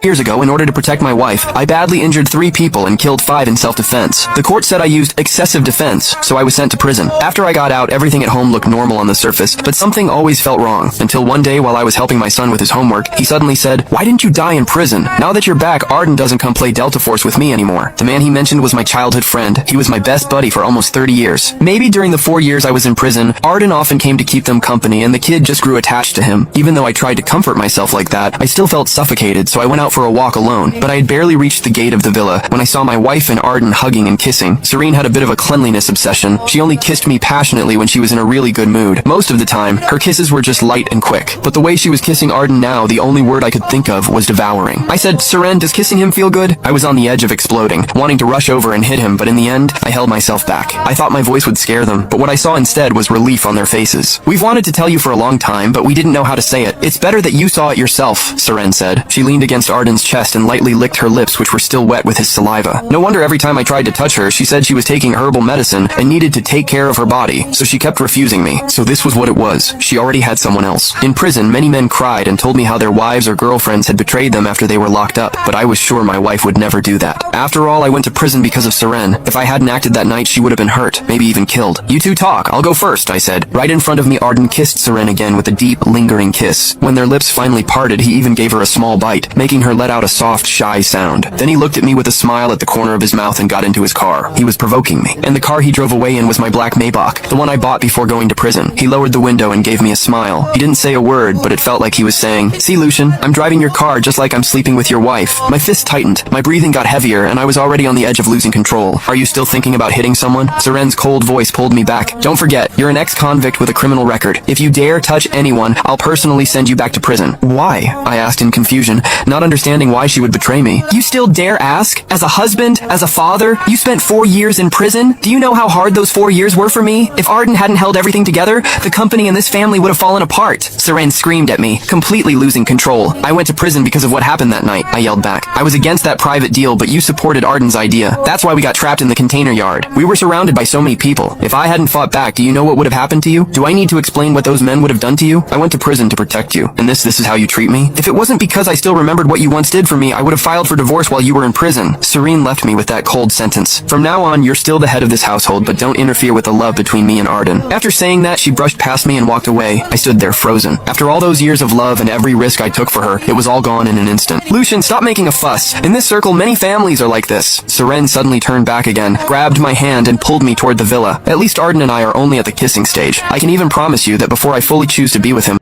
Years ago, in order to protect my wife, I badly injured 3 people and killed 5 in self-defense. The court said I used excessive defense, so I was sent to prison. After I got out, everything at home looked normal on the surface, but something always felt wrong. Until one day, while I was helping my son with his homework, he suddenly said, "Why didn't you die in prison? Now that you're back, Arden doesn't come play Delta Force with me anymore." The man he mentioned was my childhood friend. He was my best buddy for almost 30 years. Maybe during the 4 years I was in prison, Arden often came to keep them company, and the kid just grew attached to him. Even though I tried to comfort myself like that, I still felt suffocated, so I went out for a walk alone. But I had barely reached the gate of the villa when I saw my wife and Arden hugging and kissing. Serene had a bit of a cleanliness obsession. She only kissed me passionately when she was in a really good mood. Most of the time, her kisses were just light and quick. But the way she was kissing Arden now, the only word I could think of was devouring. I said, "Seren, does kissing him feel good?" I was on the edge of exploding, wanting to rush over and hit him, but in the end, I held myself back. I thought my voice would scare them, but what I saw instead was relief on their faces. "We've wanted to tell you for a long time, but we didn't know how to say it. It's better that you saw it yourself," Seren said. She leaned against Arden's chest and lightly licked her lips, which were still wet with his saliva. No wonder every time I tried to touch her, she said she was taking herbal medicine and needed to take care of her body, so she kept refusing me. So this was what it was. She already had someone else. In prison, many men cried and told me how their wives or girlfriends had betrayed them after they were locked up, but I was sure my wife would never do that. After all, I went to prison because of Seren. If I hadn't acted that night, she would have been hurt, maybe even killed. "You two talk, I'll go first," I said. Right in front of me, Arden kissed Seren again with a deep, lingering kiss. When their lips finally parted, he even gave her a small bite, making her let out a soft, shy sound. Then he looked at me with a smile at the corner of his mouth and got into his car. He was provoking me. And the car he drove away in was my black Maybach, the one I bought before going to prison. He lowered the window and gave me a smile. He didn't say a word, but it felt like he was saying, "See, Lucian, I'm driving your car just like I'm sleeping with your wife." My fist tightened, my breathing got heavier, and I was already on the edge of losing control. "Are you still thinking about hitting someone?" Seren's cold voice pulled me back. "Don't forget, you're an ex-convict with a criminal record. If you dare touch anyone, I'll personally send you back to prison." "Why?" I asked in confusion, not understanding why she would betray me. "You still dare ask? As a husband? As a father? You spent 4 years in prison? Do you know how hard those 4 years were for me? If Arden hadn't held everything together, the company and this family would have fallen apart." Seren screamed at me, completely losing control. "I went to prison because of what happened that night," I yelled back. "I was against that private deal, but you supported Arden's idea. That's why we got trapped in the container yard. We were surrounded by so many people. If I hadn't fought back, do you know what would have happened to you? Do I need to explain what those men would have done to you? I went to prison to protect you, and this is how you treat me? If it wasn't because I still remembered what you once did for me, I would have filed for divorce while you were in prison." Serene left me with that cold sentence. "From now on, you're still the head of this household, but don't interfere with the love between me and Arden." After saying that, she brushed past me and walked away. I stood there frozen. After all those years of love and every risk I took for her, it was all gone in an instant. "Lucian, stop making a fuss. In this circle, many families are like this." Seren suddenly turned back again, grabbed my hand and pulled me toward the villa. "At least Arden and I are only at the kissing stage. I can even promise you that before I fully choose to be with him,